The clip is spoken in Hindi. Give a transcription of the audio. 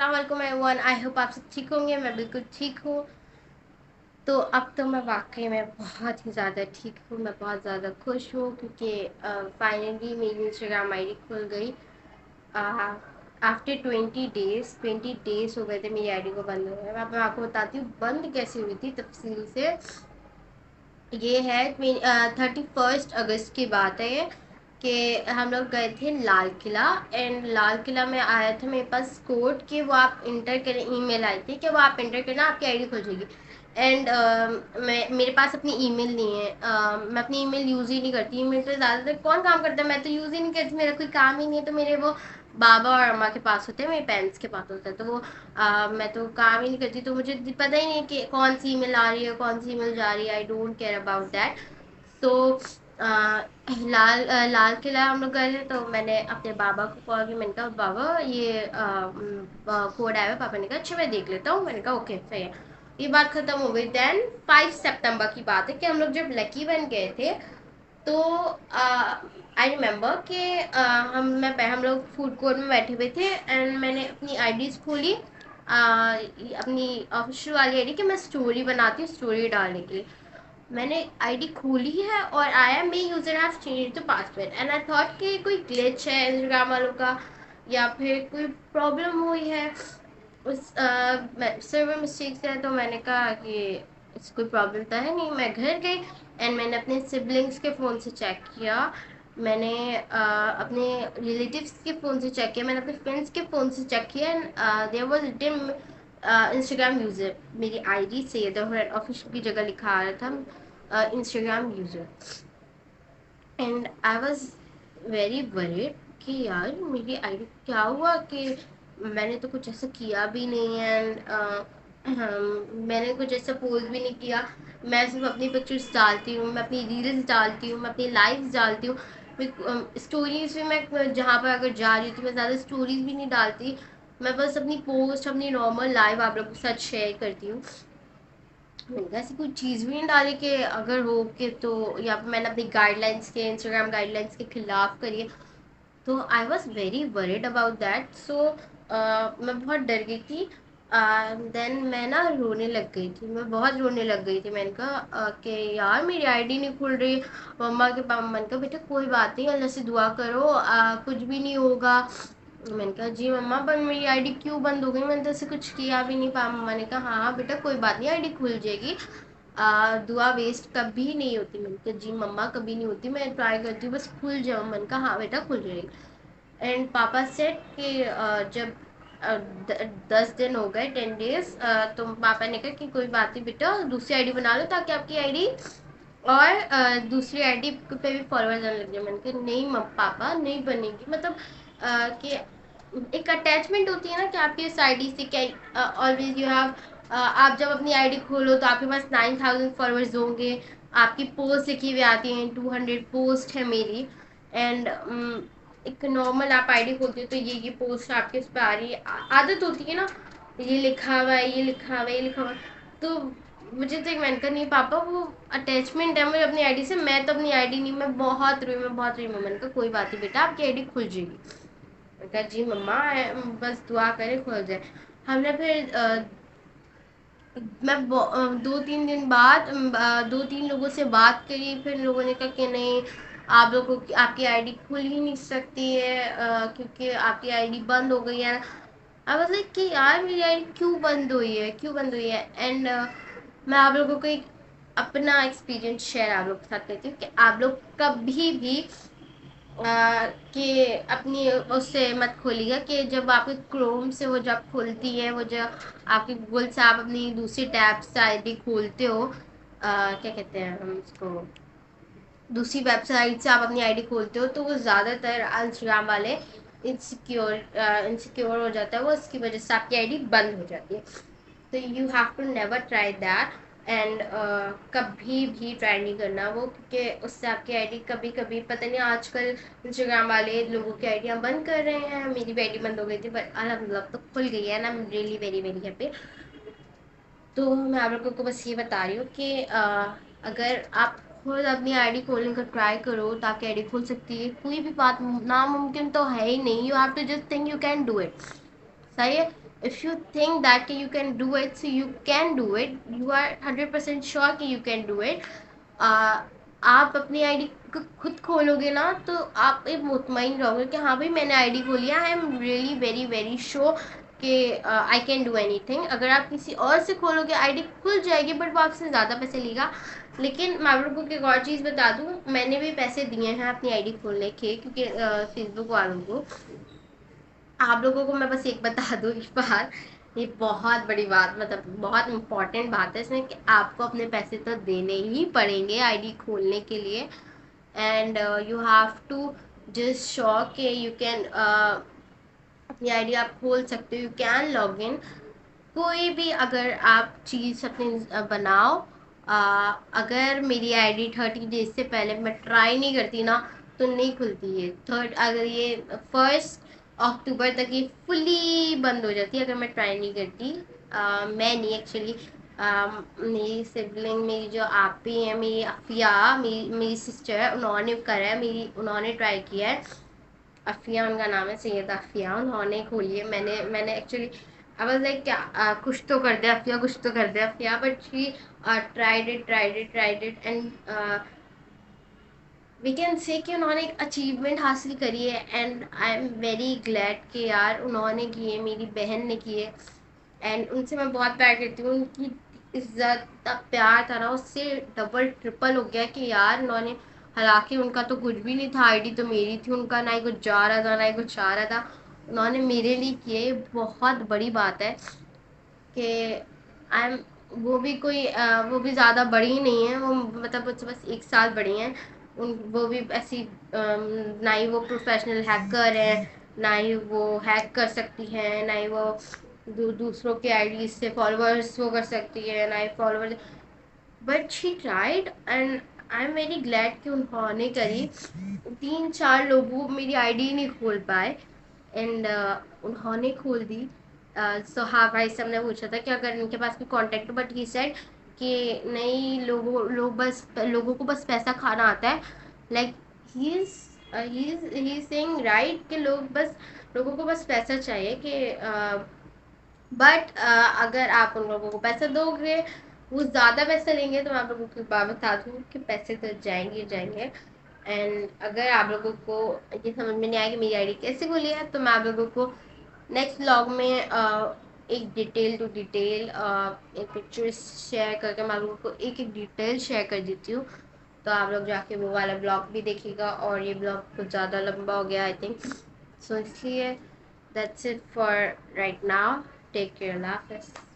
अस्सलाम वालेकुम एवरीवन। आई होप आप सब ठीक होंगे। मैं बिल्कुल ठीक हूँ। तो अब तो मैं वाकई में बहुत ही ज़्यादा ठीक हूँ। मैं बहुत ज़्यादा खुश हूँ क्योंकि फाइनली मेरी इंस्टाग्राम आईडी खुल गई। आफ्टर 20 डेज़ हो गए थे मेरी आईडी को बंद हुए। मैं आपको बताती हूँ बंद कैसे हुई थी तफसील से। ये है 31 अगस्त की बात है ये, कि हम लोग गए थे लाल किला। एंड लाल किला में आया था मेरे पास कोड कि वो आप इंटर करें, ईमेल आई थी कि वो आप इंटर करना आपकी आईडी खुल जाएगी। एंड मैं मेरे पास अपनी ईमेल नहीं है। मैं अपनी ईमेल यूज़ ही नहीं करती। ईमेल पे ज़्यादातर कौन काम करता है, मैं तो यूज़ ही नहीं करती, मेरा कोई काम ही नहीं है। तो मेरे वो बाबा और अम्मा के पास होते हैं, मेरे पेरेंट्स के पास होता है। तो वो मैं तो काम ही नहीं करती, तो मुझे पता ही नहीं कि कौन सी ईमेल आ रही है कौन सी ईमेल जा रही है। I don't care about that. तो लाल किला हम लोग गए थे, तो मैंने अपने बाबा को कॉल किया। मैंने कहा बाबा ये कोड आया है। पापा ने कहा अच्छा मैं देख लेता हूँ। मैंने कहा ओके सही है। ये बात खत्म हो गई। देन 5 सितंबर की बात है कि हम लोग जब लकी बन गए थे, तो आई रिमेम्बर कि हम लोग फूड कोर्ट में बैठे हुए थे। एंड मैंने अपनी आईडीज खोली, अपनी ऑफिशियल वाली आईडी, कि मैं स्टोरी बनाती हूँ स्टोरी डालने के लिए। मैंने आईडी खोली है और आया my user have change the password. And I thought कि कोई ग्लिच है इंस्टाग्राम वालों का या फिर कोई प्रॉब्लम हुई है उस सर्वर मिस्टेक से। तो मैंने कहा कि इससे कोई प्रॉब्लम तो है नहीं। मैं घर गई एंड मैंने अपने सिबलिंग्स के फ़ोन से चेक किया। मैंने अपने रिलेटिव्स के फ़ोन से चेक किया। मैंने अपने फ्रेंड्स के फ़ोन से चेक किया। And there was written Instagram user. मेरी आईडी से ऑफिशियल की जगह लिखा आ रहा था Instagram user. And I was very worried कि यार मेरी आईडी क्या हुआ, कि मैंने तो कुछ ऐसा किया भी नहीं है। एंड मैंने कुछ ऐसा पोस्ट भी नहीं किया। मैं सिर्फ अपनी पिक्चर्स डालती हूँ, मैं अपनी रील्स डालती हूँ, मैं अपनी लाइव्स डालती हूँ। स्टोरीज भी मैं जहाँ पर अगर जा रही थी मैं ज़्यादा स्टोरीज भी नहीं डालती। मैं बस अपनी पोस्ट अपनी नॉर्मल लाइव आप लोगों के साथ शेयर करती हूँ। मैंने कहा ऐसी कोई चीज़ भी नहीं डाली कि अगर हो के तो, या फिर मैंने अपनी गाइडलाइंस के इंस्टाग्राम गाइडलाइंस के खिलाफ करिए। तो I was very worried about that. So मैं बहुत डर गई थी। देन मैं ना रोने लग गई थी, मैं बहुत रोने लग गई थी। मैंने कहा कि यार मेरी आईडी नहीं खुल रही। मम्मा के पास मैंने कहा बेटा कोई बात नहीं, अल्लाह से दुआ करो, कुछ भी नहीं होगा। मैंने कहा जी मम्मा पर मेरी आईडी क्यों बंद हो गई, मैंने तो ऐसे कुछ किया भी नहीं। पापा मम्मा ने कहा हाँ हाँ बेटा कोई बात नहीं, आईडी खुल जाएगी। दुआ वेस्ट कभी नहीं होती। मैंने कहा जी मम्मा कभी नहीं होती, मैं ट्राई करती हूँ बस खुल जाओ। मैंने कहा हाँ बेटा खुल जाएगी। एंड पापा सेड कि जब 10 दिन हो गए 10 डेज, तो पापा ने कहा कि कोई बात नहीं बेटा दूसरी आईडी बना लो ताकि आपकी आईडी और दूसरी आईडी पे भी फॉलोअर जाने लग जाए। मैंने कहा नहीं पापा नहीं बनेगी। मतलब कि एक अटैचमेंट होती है ना कि आपकी इस आईडी से क्या ऑलवेज यू हैव। आप जब अपनी आईडी खोलो तो आपके पास 9,000 फॉलोअर्स होंगे। आपकी पोस्ट लिखी हुई आती हैं, 200 पोस्ट है मेरी। एंड एक नॉर्मल आप आईडी खोलते हो तो ये पोस्ट आपके उस पर आ रही है। आदत होती है ना, ये लिखा हुआ है ये लिखा हुआ है ये लिखा हुआ है। तो मुझे तो एक मैंने कहा नहीं पापा वो अटैचमेंट है मुझे अपनी आईडी से, मैं तो अपनी आईडी नहीं। मैं बहुत रोई, मैं बहुत रोई। मैंने कहा कोई बात नहीं बेटा आपकी आईडी खुल जाएगी। मैंने कहा जी मम्मा बस दुआ करें खुल जाए। हमने फिर 2-3 दिन बाद 2-3 लोगों से बात करी। फिर लोगों ने कहा कि नहीं आप लोगों की आपकी आईडी खुल ही नहीं सकती है, क्योंकि आपकी आईडी बंद हो गई है। आई वाज लाइक कि यार मेरी आईडी क्यों बंद हुई है क्यों बंद हुई है। एंड मैं आप लोगों को एक अपना एक्सपीरियंस शेयर आप लोग के साथ करती हूँ कि आप लोग कभी भी कि अपनी उससे मत खोलिएगा कि जब आपके क्रोम से वो जब खुलती है, वो जब आपके गूगल से आप अपनी दूसरी टैब से आईडी खोलते हो, क्या कहते हैं हम उसको, दूसरी वेबसाइट से आप अपनी आईडी खोलते हो, तो वो ज़्यादातर इंस्टाग्राम वाले इनसिक्योर हो जाता है वो, इसकी वजह से आपकी आईडी बंद हो जाती है। तो you have to never try that. And कभी भी ट्राई नहीं करना वो, क्योंकि उससे आपकी आईडी कभी कभी पता नहीं, आजकल इंस्टाग्राम वाले लोगों की आईडियाँ बंद कर रहे हैं। मेरी भी आईडी बंद हो गई थी पर अल्हम्दुलिल्लाह तो खुल गई है ना, I am really very very happy. तो मैं आप लोगों को बस ये बता रही हूँ कि अगर आप खुद अपनी आईडी खोलने का ट्राई करो तो आपकी आईडी खुल सकती है। कोई भी बात नामुमकिन तो है ही नहीं। You have to just think you can do it. सही है। if you think that you can do it, so you can do it. You are 100% sure कि you can do it. आप अपनी आईडी खुद खोलोगे ना, तो आप एक मुतमईन रहोगे कि हाँ भाई मैंने आईडी खोली है, I am really very very sure कि आई कैन डू एनीथिंग। अगर आप किसी और से खोलोगे आईडी खुल जाएगी, बट वो आपसे ज़्यादा पैसे लेगा। लेकिन मैं आप लोगों को एक और चीज़ बता दूँ, मैंने भी पैसे दिए हैं अपनी आईडी खोलने के, क्योंकि फेसबुक वालों को। आप लोगों को मैं बस एक बता दूँ इस बार, ये बहुत बड़ी बात, मतलब बहुत इम्पोर्टेंट बात है इसमें, कि आपको अपने पैसे तो देने ही पड़ेंगे आईडी खोलने के लिए। And you have to just sure कि यू कैन, अपनी आईडी आप खोल सकते हो, यू कैन लॉग इन। कोई भी अगर आप चीज़ अपनी बनाओ, अगर मेरी आईडी 30 डेज से पहले मैं ट्राई नहीं करती ना, तो नहीं खुलती है। अगर ये 1 अक्टूबर तक ये फुली बंद हो जाती है, अगर मैं ट्राई नहीं करती। मैं नहीं एक्चुअली, मेरी सिबलिंग, मेरी जो आपी है, मेरी अफिया, मेरी सिस्टर है, उन्होंने करा है, उन्होंने ट्राई किया है। अफिया उनका नाम है, सैयद अफिया, उन्होंने खोली है। मैंने एक्चुअली आई वाज लाइक क्या, कुछ तो कर दे अफिया, कुछ तो कर दे Afia, but she tried it and we can say कि उन्होंने एक अचीवमेंट हासिल करी है। And I am very glad कि यार उन्होंने किए, मेरी बहन ने किए। एंड उनसे मैं बहुत प्यार करती हूँ, उनकी इज्जत का प्यार था ना, उससे डबल ट्रिपल हो गया कि यार उन्होंने, हालांकि उनका तो कुछ भी नहीं था, आईडी तो मेरी थी, उनका ना ही कुछ जा रहा था ना ही कुछ आ रहा था, उन्होंने मेरे लिए किए। बहुत बड़ी बात है कि आई एम, वो भी कोई वो भी ज़्यादा बड़ी नहीं है, वो मतलब मुझसे बस 1 साल बड़ी हैं। वो भी ऐसी ना ही वो प्रोफेशनल हैकर है, ना ही वो हैक कर सकती हैं, ना ही वो दूसरों के आईडी से फॉलोअर्स वो कर सकती है, ना ही followers. But she tried and I am very glad कि उन्होंने करी। 3-4 लोगों मेरी आईडी नहीं खोल पाए, एंड उन्होंने खोल दी। सो हाँ भाई, सब ने पूछा था कि अगर इनके पास कोई कांटेक्ट, बट ही सेड कि नहीं, लोगों को बस पैसा खाना आता है। Like he is saying right कि लोगों को बस पैसा चाहिए कि, बट अगर आप उन लोगों को पैसा दोगे, वो ज़्यादा पैसा लेंगे, तो मैं आप लोगों को एक बात बता दूँ कि पैसे तो जाएंगे ही जाएंगे। एंड अगर आप लोगों को ये समझ में नहीं आया कि मेरी आईडी कैसे खुली है, तो मैं आप लोगों को नेक्स्ट व्लॉग में एक डिटेल टू डिटेल एक पिक्चर शेयर करके मैं आप लोगों को एक एक डिटेल शेयर कर देती हूँ। तो आप लोग जाके वो वाला ब्लॉग भी देखिएगा, और ये ब्लॉग कुछ ज़्यादा लंबा हो गया आई थिंक, सो इसलिए that's it for right now. Take care, अल्लाह हाफ़िज़।